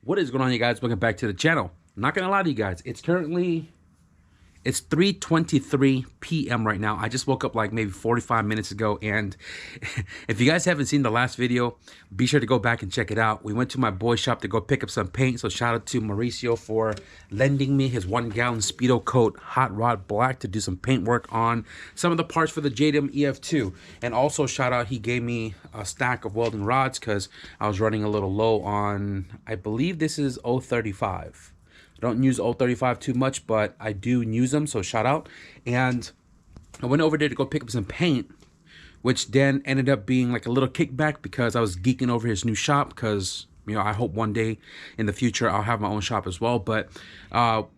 What is going on, you guys? Welcome back to the channel. I'm not gonna lie to you guys, it's 3:23 p.m. right now. I just woke up like maybe 45 minutes ago, and if you guys haven't seen the last video, be sure to go back and check it out. We went to my boy shop to go pick up some paint, so shout out to Mauricio for lending me his 1-gallon Speedo Coat Hot Rod Black to do some paint work on some of the parts for the JDM EF2. And also shout out, he gave me a stack of welding rods because I was running a little low on, I believe this is 035. I don't use 035 too much, but I do use them, so shout out. And I went over there to go pick up some paint, which then ended up being like a little kickback because I was geeking over his new shop because, you know, I hope one day in the future I'll have my own shop as well. But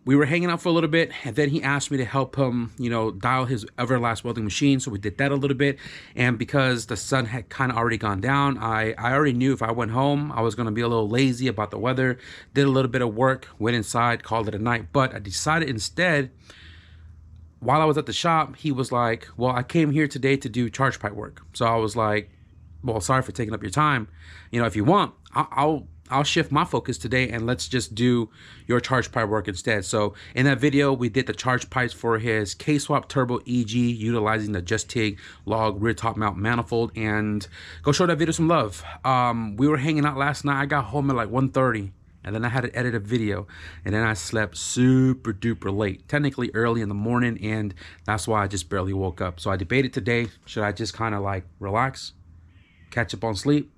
we were hanging out for a little bit, and then he asked me to help him, you know, dial his Everlast welding machine. So we did that a little bit. And because the sun had kind of already gone down, I already knew if I went home, I was going to be a little lazy about the weather. Did a little bit of work, went inside, called it a night. But I decided instead, while I was at the shop, he was like, well, I came here today to do charge pipe work. So I was like, well, sorry for taking up your time. You know, if you want, I'll shift my focus today and let's just do your charge pipe work instead. So in that video, we did the charge pipes for his K-Swap Turbo EG utilizing the Just TIG log rear top mount manifold, and go show that video some love. We were hanging out last night. I got home at like 1:30. And then I had to edit a video, and then I slept super duper late, technically early in the morning, and that's why I just barely woke up. So I debated today, should I just kind of like relax, catch up on sleep,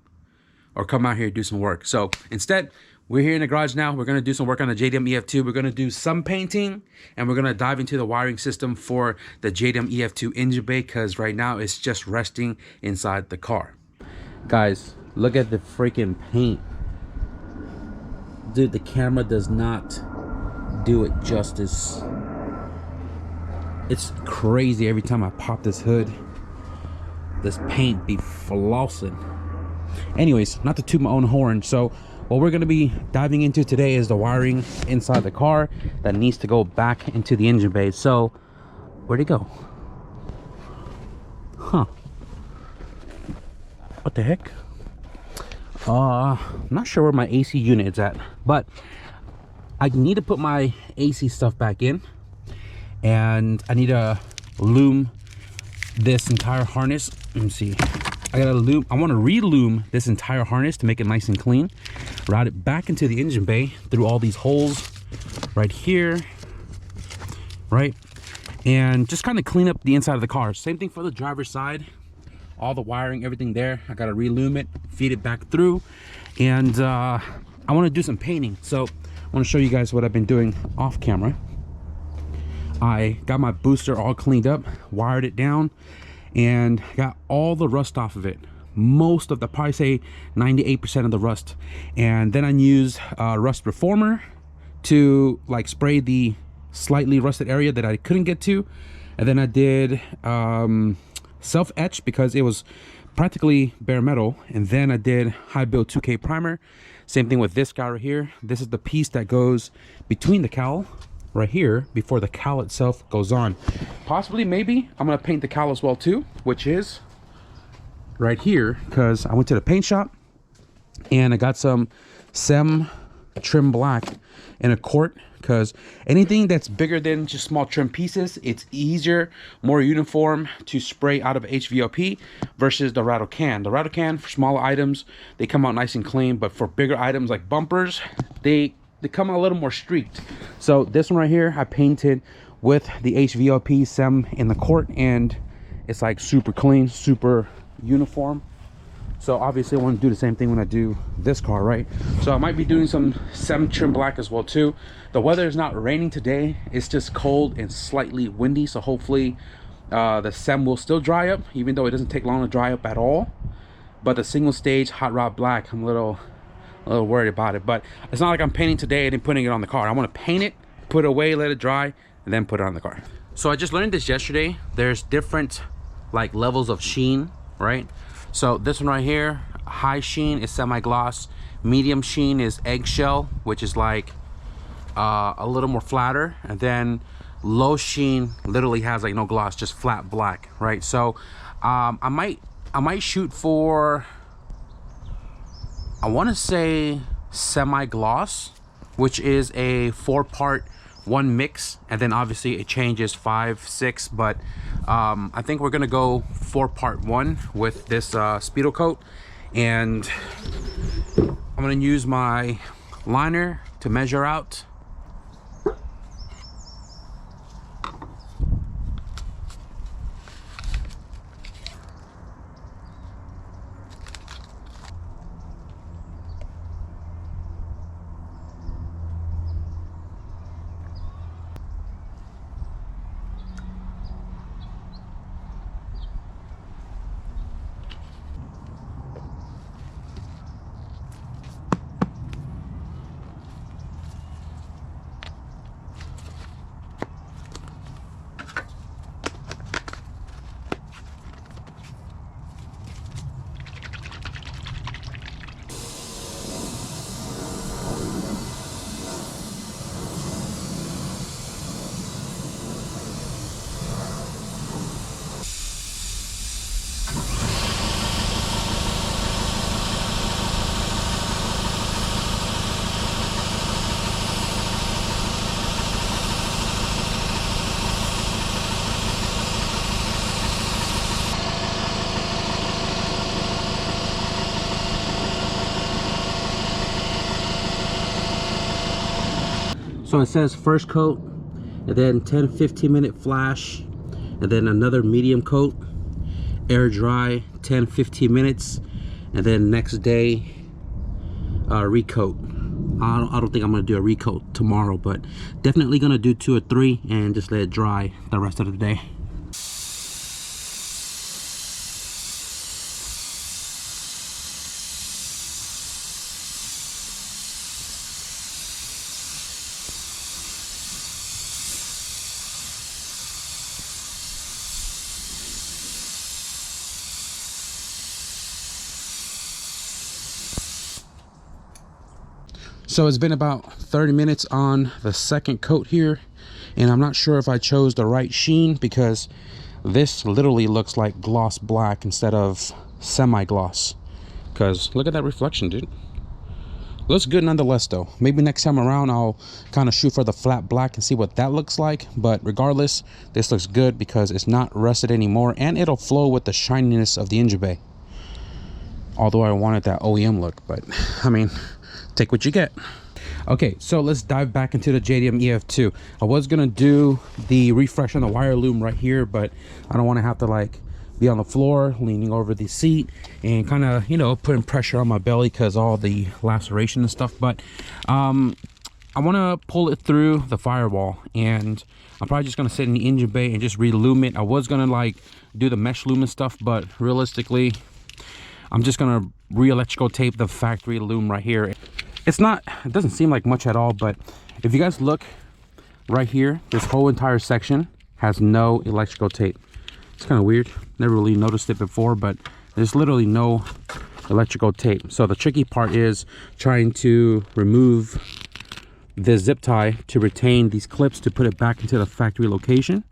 or come out here and do some work? So instead, we're here in the garage now. We're going to do some work on the JDM EF2. We're going to do some painting, and we're going to dive into the wiring system for the JDM EF2 engine bay, because right now it's just resting inside the car. Guys, look at the freaking paint. Dude, the camera does not do it justice. It's crazy every time I pop this hood. This paint be flossing. Anyways, not to toot my own horn. So what we're going to be diving into today is the wiring inside the car that needs to go back into the engine bay. So where'd it go? Huh. What the heck? I'm not sure where my AC unit is at, but I need to put my AC stuff back in, and I need to loom this entire harness. Let me see. I want to reloom this entire harness to make it nice and clean. Route it back into the engine bay through all these holes right here, right? And just kind of clean up the inside of the car. Same thing for the driver's side. All the wiring, everything there, I gotta reloom it, feed it back through, and I want to do some painting. So I want to show you guys what I've been doing off camera. I got my booster all cleaned up, wired it down, and got all the rust off of it. Most of the, probably say 98% of the rust. And then I used rust reformer to like spray the slightly rusted area that I couldn't get to, and then I did self-etch because it was practically bare metal, and then I did high build 2K primer. Same thing with this guy right here. This is the piece that goes between the cowl right here before the cowl itself goes on. Possibly, maybe I'm gonna paint the cowl as well too, which is right here, because I went to the paint shop and I got some SEM trim black in a quart, because anything that's bigger than just small trim pieces, it's easier, more uniform to spray out of HVLP versus the rattle can. The rattle can for smaller items, they come out nice and clean, but for bigger items like bumpers, they come out a little more streaked. So this one right here, I painted with the HVLP SEM in the quart, and it's like super clean, super uniform. So obviously I want to do the same thing when I do this car, right? So I might be doing some SEM trim black as well too. The weather is not raining today. It's just cold and slightly windy. So hopefully the SEM will still dry up, even though it doesn't take long to dry up at all. But the single stage hot rod black, I'm a little worried about it. But it's not like I'm painting today and then putting it on the car. I want to paint it, put it away, let it dry, and then put it on the car. So I just learned this yesterday. There's different like levels of sheen, right? So this one right here, high sheen is semi-gloss, medium sheen is eggshell, which is like a little more flatter, and then low sheen literally has like no gloss, just flat black, right? So I might shoot for, I want to say semi-gloss, which is a 4-part one mix, and then obviously it changes 5, 6, but I think we're gonna go 4-part one with this Speedo coat, and I'm gonna use my liner to measure out. So it says first coat, and then 10-15 minute flash, and then another medium coat, air dry 10-15 minutes, and then next day recoat. I don't think I'm gonna do a recoat tomorrow, but definitely gonna do 2 or 3 and just let it dry the rest of the day. So it's been about 30 minutes on the second coat here, and I'm not sure if I chose the right sheen, because this literally looks like gloss black instead of semi-gloss. Because look at that reflection, dude. Looks good nonetheless though. Maybe next time around I'll kind of shoot for the flat black and see what that looks like, but regardless, this looks good because it's not rusted anymore, and it'll flow with the shininess of the engine bay. Although I wanted that OEM look, but I mean, take what you get. Okay, so let's dive back into the JDM EF2. I was gonna do the refresh on the wire loom right here, but I don't want to have to like be on the floor leaning over the seat and kind of, you know, putting pressure on my belly because all the laceration and stuff. But I want to pull it through the firewall, and I'm probably just gonna sit in the engine bay and just reloom it. I was gonna like do the mesh loom and stuff, but realistically I'm just gonna re-electrical tape the factory loom right here. It doesn't seem like much at all, but if you guys look right here, this whole entire section has no electrical tape. It's kind of weird. Never really noticed it before, but there's literally no electrical tape. So the tricky part is trying to remove the zip tie to retain these clips to put it back into the factory location,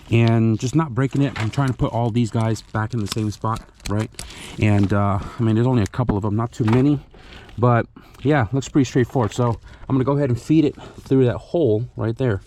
and just not breaking it. I'm trying to put all these guys back in the same spot, right? And I mean, there's only a couple of them, not too many, but yeah, looks pretty straightforward. So I'm gonna go ahead and feed it through that hole right there.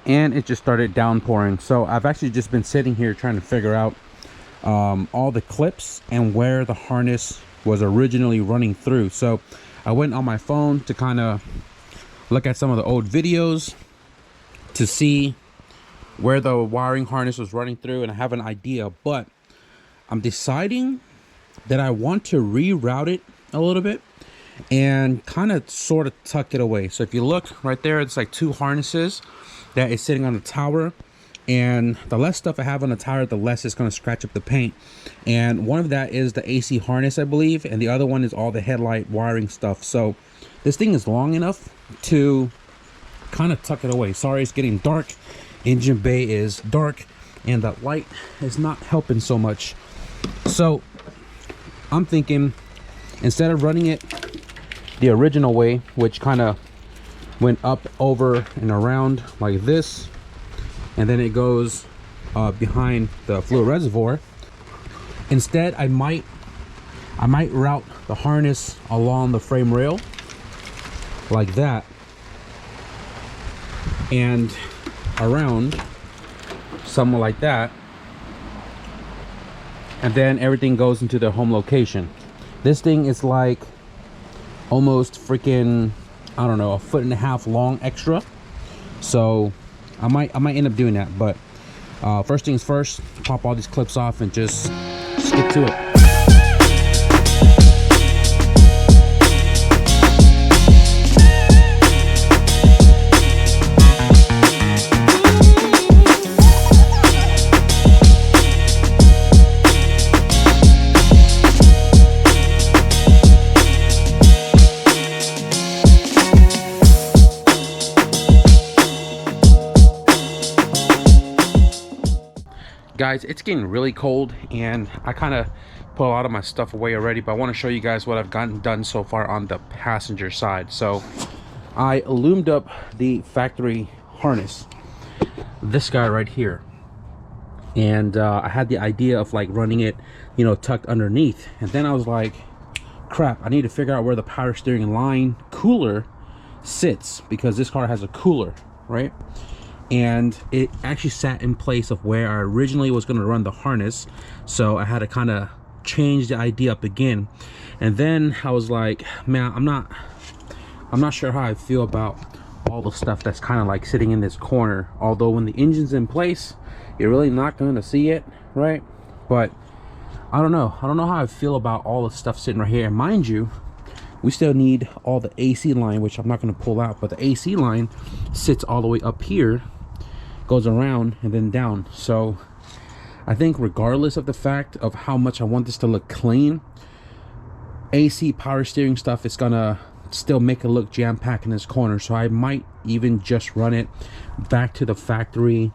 And it just started downpouring. So I've actually just been sitting here trying to figure out all the clips and where the harness was originally running through. So I went on my phone to kind of look at some of the old videos to see where the wiring harness was running through, and I have an idea, but I'm deciding that I want to reroute it a little bit and kind of sort of tuck it away. So if you look right there, it's like 2 harnesses that is sitting on the tower, and the less stuff I have on the tower, the less it's going to scratch up the paint. And one of that is the AC harness, I believe, and the other one is all the headlight wiring stuff. So this thing is long enough to kind of tuck it away. Sorry, it's getting dark. Engine bay is dark and the light is not helping so much. So I'm thinking, instead of running it the original way, which kind of went up, over, and around like this, and then it goes behind the fluid reservoir, instead I might route the harness along the frame rail like that and around somewhere like that, and then everything goes into their home location. This thing is like almost freaking, I don't know, 1.5 feet long extra. So I might end up doing that. But first things first, pop all these clips off and just get to it. Guys, it's getting really cold and I kind of put a lot of my stuff away already, but I want to show you guys what I've gotten done so far on the passenger side. So I loomed up the factory harness, this guy right here, and I had the idea of like running it, you know, tucked underneath, and then I was like, crap, I need to figure out where the power steering line cooler sits, because this car has a cooler, right? And it actually sat in place of where I originally was going to run the harness, so I had to kind of change the idea up again. And then I was like, man, I'm not sure how I feel about all the stuff that's kind of like sitting in this corner. Although when the engine's in place, you're really not going to see it, right? But I don't know how I feel about all the stuff sitting right here. And mind you, we still need all the AC line, which I'm not going to pull out, but the AC line sits all the way up here, goes around and then down. So I think regardless of the fact of how much I want this to look clean, AC power steering stuff is gonna still make it look jam-packed in this corner. So I might even just run it back to the factory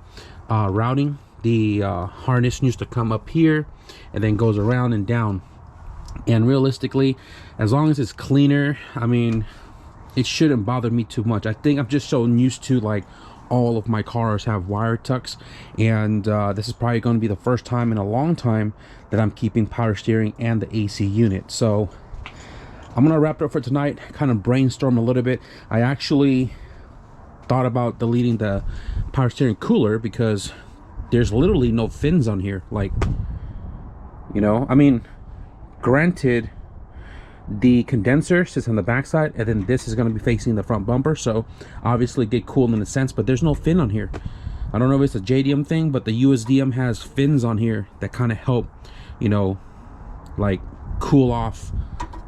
routing. The harness used to come up here and then goes around and down. And realistically, as long as it's cleaner, I mean, it shouldn't bother me too much. I think I'm just so used to like all of my cars have wire tucks, and this is probably going to be the first time in a long time that I'm keeping power steering and the AC unit. So I'm gonna wrap it up for tonight, kind of brainstorm a little bit. I actually thought about deleting the power steering cooler because there's literally no fins on here. Like, you know, I mean, granted, the condenser sits on the backside, and then this is going to be facing the front bumper, so obviously get cooled in a sense, but there's no fin on here. I don't know if it's a JDM thing, but the USDM has fins on here that kind of help, you know, like cool off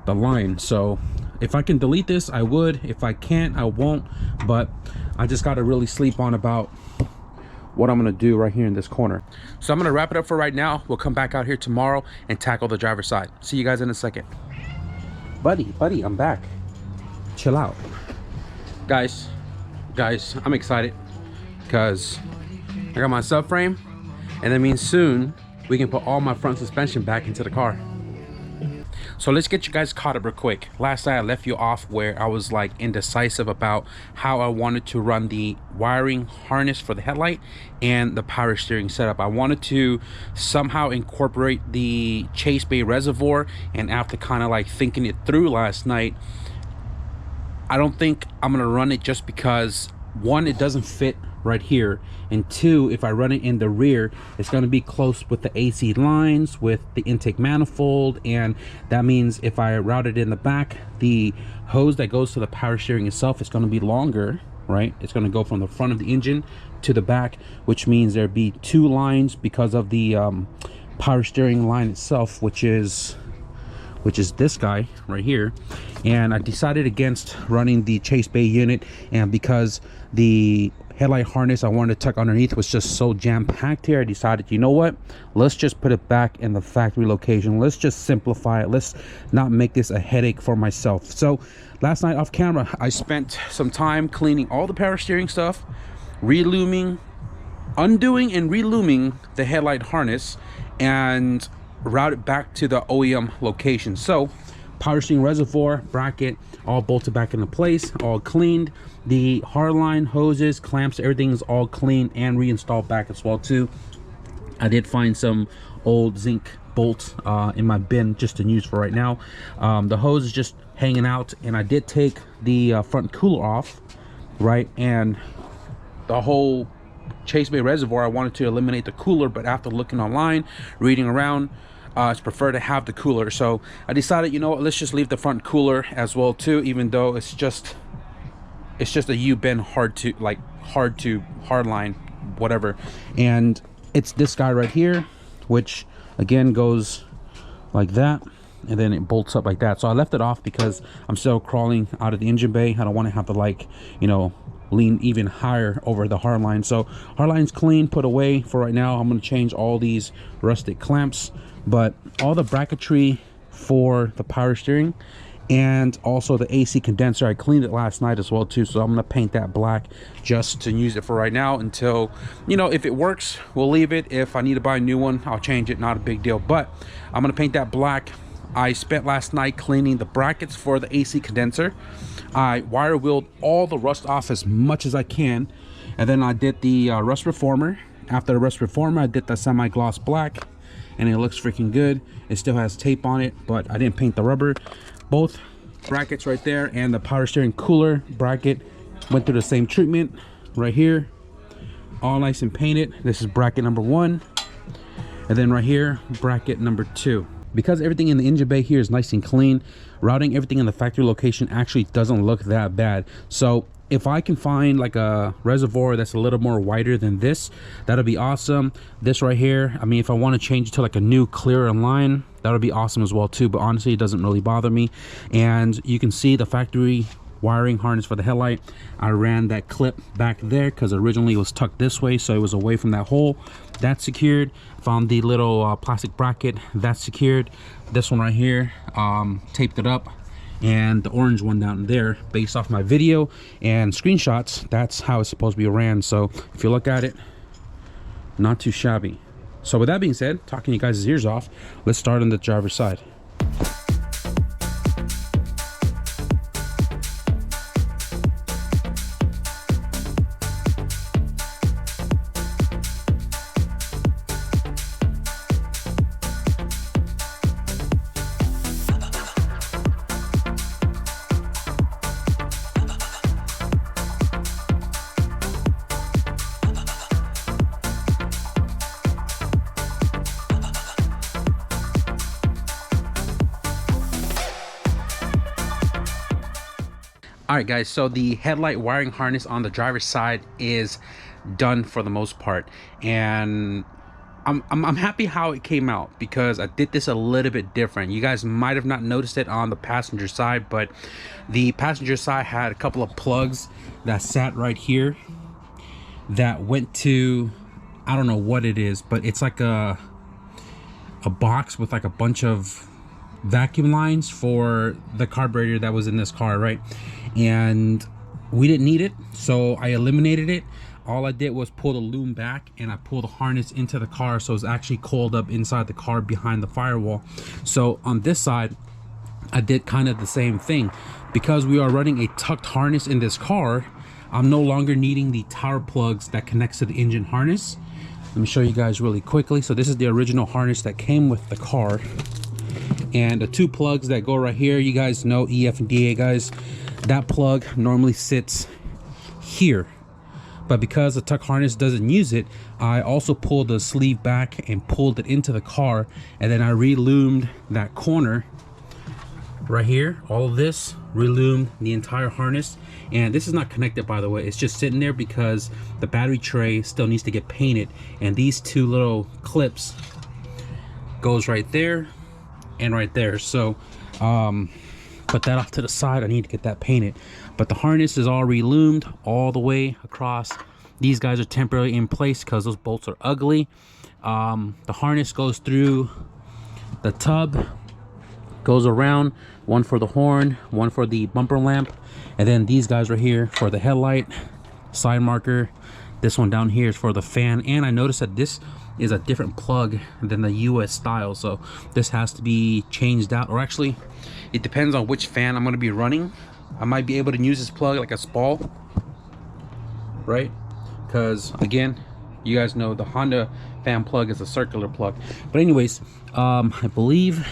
the line. So if I can delete this, I would. If I can't, I won't. But I just got to really sleep on about what I'm going to do right here in this corner. So I'm going to wrap it up for right now. We'll come back out here tomorrow and tackle the driver's side. See you guys in a second. Buddy, I'm back. Chill out. Guys, I'm excited because I got my subframe, and that means soon we can put all my front suspension back into the car. So let's get you guys caught up real quick. Last night I left you off where I was like indecisive about how I wanted to run the wiring harness for the headlight and the power steering setup. I wanted to somehow incorporate the Chase Bay reservoir, and after kind of like thinking it through last night, I don't think I'm gonna run it, just because one, it doesn't fit right here, and two, if I run it in the rear, it's going to be close with the AC lines, with the intake manifold, and that means if I route it in the back, the hose that goes to the power steering itself is going to be longer, right? It's going to go from the front of the engine to the back, which means there'd be 2 lines because of the power steering line itself, which is which is this guy right here. And I decided against running the chase bay unit, and because the headlight harness I wanted to tuck underneath was just so jam-packed here, I decided, you know what, let's just put it back in the factory location. Let's just simplify it. Let's not make this a headache for myself. So last night off camera, I spent some time cleaning all the power steering stuff, relooming, undoing and relooming the headlight harness, and route it back to the OEM location. So power steering reservoir, bracket, all bolted back into place, all cleaned. The hardline, hoses, clamps, everything is all clean and reinstalled back as well too. I did find some old zinc bolts in my bin just to use for right now. The hose is just hanging out, and I did take the front cooler off, right? And the whole chase bay reservoir, I wanted to eliminate the cooler, but after looking online, reading around, it's preferred to have the cooler. So I decided, you know what, let's just leave the front cooler as well too, even though it's just a U-bend hard line, whatever. And it's this guy right here, which again goes like that, and then it bolts up like that. So I left it off because I'm still crawling out of the engine bay. I don't want to have to, like, you know, lean even higher over the hard line. So hard line's clean, put away for right now. I'm going to change all these rustic clamps, but all the bracketry for the power steering and also the AC condenser, I cleaned it last night as well too. So I'm going to paint that black just to use it for right now until, you know, if it works, we'll leave it. If I need to buy a new one, I'll change it. Not a big deal, but I'm going to paint that black. I spent last night cleaning the brackets for the AC condenser. I wire wheeled all the rust off as much as I can, and then I did the rust reformer. After the rust reformer, I did the semi-gloss black, and it looks freaking good. It still has tape on it, but I didn't paint the rubber. Both brackets right there and the power steering cooler bracket went through the same treatment right here, all nice and painted. This is bracket number 1, and then right here, bracket number 2. Because everything in the engine bay here is nice and clean, routing everything in the factory location actually doesn't look that bad. So if I can find like a reservoir that's a little more wider than this, that'll be awesome. This right here, I mean, if I want to change it to like a new clearer line, that'll be awesome as well too. But honestly, it doesn't really bother me. And you can see the factory wiring harness for the headlight. I ran that clip back there because originally it was tucked this way, so it was away from that hole. That's secured. Found the little plastic bracket, that's secured. This one right here, taped it up, and the orange one down there, based off my video and screenshots, that's how it's supposed to be ran. So if you look at it, not too shabby. So with that being said, talking you guys' ears off, let's start on the driver's side. All right guys, so the headlight wiring harness on the driver's side is done for the most part, and I'm happy how it came out because I did this a little bit different. You guys might have not noticed it on the passenger side, but the passenger side had a couple of plugs that sat right here that went to, I don't know what it is, but it's like a box with like a bunch of vacuum lines for the carburetor that was in this car, right? And we didn't need it, so I eliminated it. All I did was pull the loom back, and I pulled the harness into the car, so it's actually coiled up inside the car behind the firewall. So on this side, I did kind of the same thing. Because we are running a tucked harness in this car, I'm no longer needing the tower plugs that connects to the engine harness. Let me show you guys really quickly. So this is the original harness that came with the car, and the 2 plugs that go right here, you guys know EF and DA, guys. That plug normally sits here, but because the tuck harness doesn't use it, I also pulled the sleeve back and pulled it into the car, and then I reloomed that corner right here. All of this reloomed the entire harness, and this is not connected, by the way. It's just sitting there because the battery tray still needs to get painted, and these 2 little clips goes right there and right there. So put that off to the side. I need to get that painted, but the harness is all reloomed all the way across. These guys are temporarily in place because those bolts are ugly. The harness goes through the tub, goes around, one for the horn, one for the bumper lamp, and then these guys are here for the headlight, side marker. This one down here is for the fan, and I noticed that this is a different plug than the US style, so this has to be changed out, or actually it depends on which fan I'm going to be running. I might be able to use this plug like a spall, right? Because again, you guys know the Honda fan plug is a circular plug. But anyways, I believe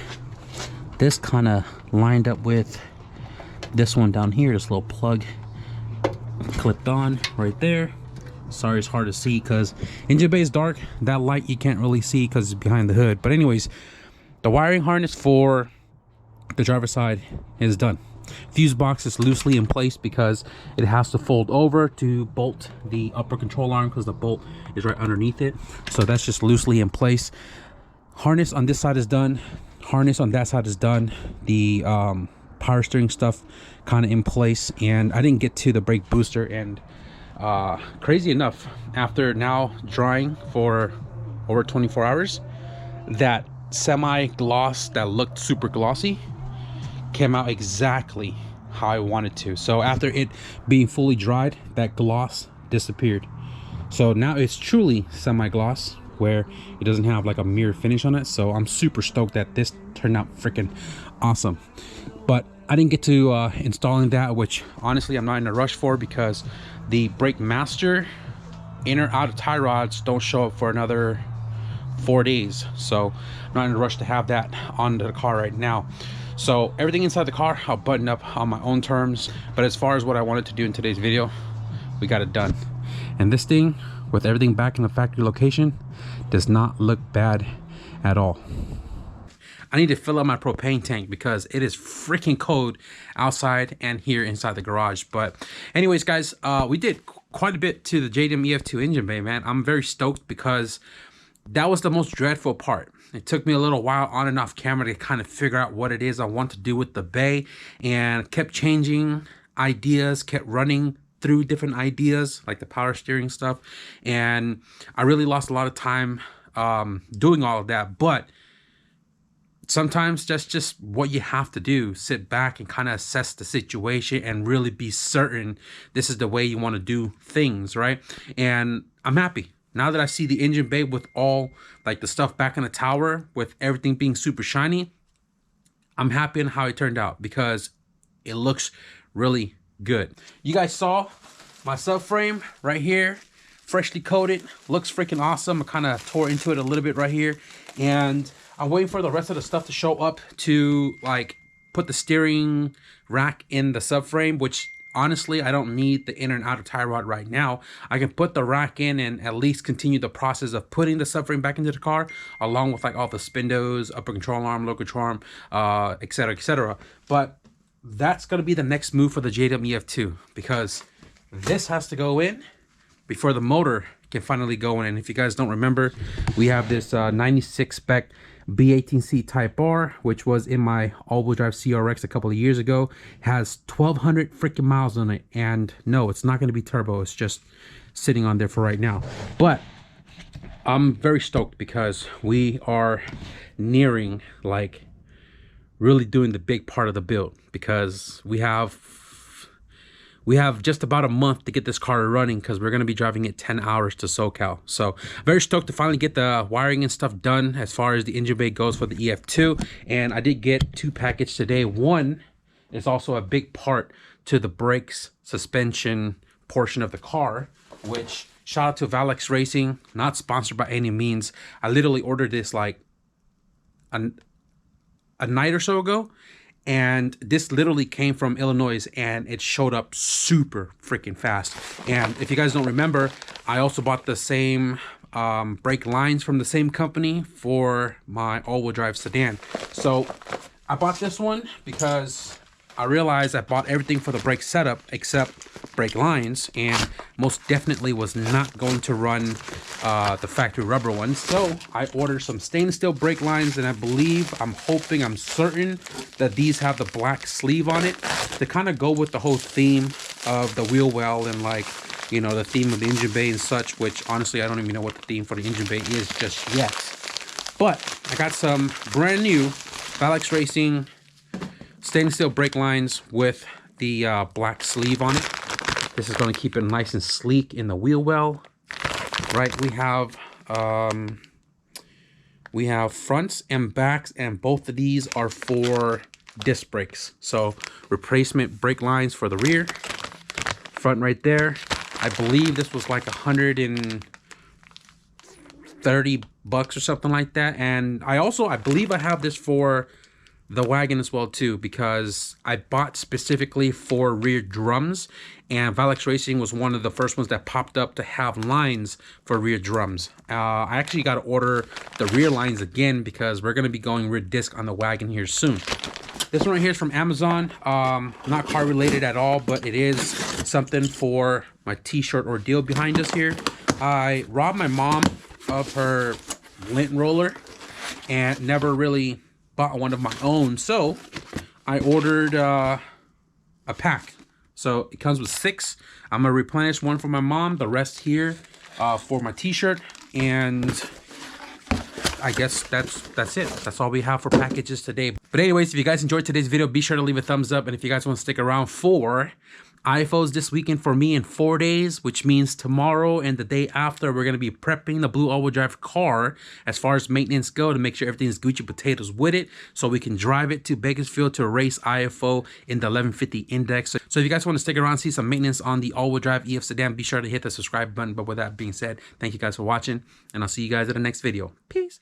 this kind of lined up with this one down here. This little plug clipped on right there. Sorry, it's hard to see because engine bay is dark. That light you can't really see because it's behind the hood. But anyways, the wiring harness for the driver's side is done. Fuse box is loosely in place because it has to fold over to bolt the upper control arm because the bolt is right underneath it. So that's just loosely in place. Harness on this side is done. Harness on that side is done. The power steering stuff kind of in place, and I didn't get to the brake booster. And crazy enough, after now drying for over 24 hours, that semi gloss that looked super glossy came out exactly how I wanted to. So after it being fully dried, that gloss disappeared. So now it's truly semi gloss where it doesn't have like a mirror finish on it. So I'm super stoked that this turned out freaking awesome. But I didn't get to installing that, which honestly I'm not in a rush for, because the brake master inner outer tie rods don't show up for another 4 days. So I'm not in a rush to have that on the car right now. So everything inside the car I'll button up on my own terms, but as far as what I wanted to do in today's video, we got it done. And this thing, with everything back in the factory location, does not look bad at all. I need to fill up my propane tank because it is freaking cold outside and here inside the garage. But anyways, guys, we did quite a bit to the JDM EF2 engine bay, man. I'm very stoked because that was the most dreadful part. It took me a little while on and off camera to kind of figure out what it is I want to do with the bay, and kept changing ideas, kept running through different ideas like the power steering stuff, and I really lost a lot of time doing all of that. But sometimes that's just what you have to do. Sit back and kind of assess the situation and really be certain this is the way you want to do things, right? And I'm happy. Now that I see the engine bay with all like the stuff back in the tower, with everything being super shiny, I'm happy on how it turned out because it looks really good. You guys saw my subframe right here, freshly coated, looks freaking awesome. I kind of tore into it a little bit right here, and I'm waiting for the rest of the stuff to show up to like put the steering rack in the subframe, which honestly, I don't need the inner and outer tie rod right now. I can put the rack in and at least continue the process of putting the subframe back into the car, along with like all the spindos, upper control arm, lower control arm, etc., etc. But that's going to be the next move for the JDM EF2, because this has to go in before the motor can finally go in. And if you guys don't remember, we have this 96 spec B18C Type R, which was in my all-wheel drive CRX a couple of years ago. Has 1,200 freaking miles on it, and no, it's not going to be turbo. It's just sitting on there for right now. But I'm very stoked because we are nearing like really doing the big part of the build, because we have just about a month to get this car running, because we're going to be driving it 10 hours to SoCal. So very stoked to finally get the wiring and stuff done as far as the engine bay goes for the EF2. And I did get 2 packages today. One is also a big part to the brakes suspension portion of the car, which shout out to Valex Racing, not sponsored by any means. I literally ordered this like a night or so ago, and this literally came from Illinois, and it showed up super freaking fast. And if you guys don't remember, I also bought the same brake lines from the same company for my all-wheel drive sedan. So I bought this one because I realized I bought everything for the brake setup except brake lines, and most definitely was not going to run the factory rubber ones. So I ordered some stainless steel brake lines, and I believe, I'm hoping, I'm certain that these have the black sleeve on it to kind of go with the whole theme of the wheel well and, like, you know, the theme of the engine bay and such, which honestly I don't even know what the theme for the engine bay is just yet. But I got some brand new Valix Racing stainless steel brake lines with the black sleeve on it. This is going to keep it nice and sleek in the wheel well. Right, we have fronts and backs, and both of these are for disc brakes. So replacement brake lines for the rear. Front right there. I believe this was like $130 or something like that. And I believe I have this for the wagon as well too, because I bought specifically for rear drums, and Valix Racing was one of the first ones that popped up to have lines for rear drums. I actually got to order the rear lines again because we're going to be going rear disc on the wagon here soon. This one right here is from Amazon. Not car related at all, but it is something for my t-shirt ordeal behind us here. I robbed my mom of her lint roller and never really bought one of my own, so I ordered a pack. So it comes with 6. I'm gonna replenish one for my mom, the rest here for my t-shirt, and I guess that's it. That's all we have for packages today. But anyways, if you guys enjoyed today's video, be sure to leave a thumbs up, and if you guys want to stick around for IFOs this weekend for me in 4 days, which means tomorrow and the day after, we're going to be prepping the blue all-wheel drive car as far as maintenance go to make sure everything's Gucci potatoes with it, so we can drive it to Bakersfield to race IFO in the 1150 index. So if you guys want to stick around and see some maintenance on the all-wheel drive EF sedan, be sure to hit the subscribe button. But with that being said, thank you guys for watching, and I'll see you guys in the next video. Peace.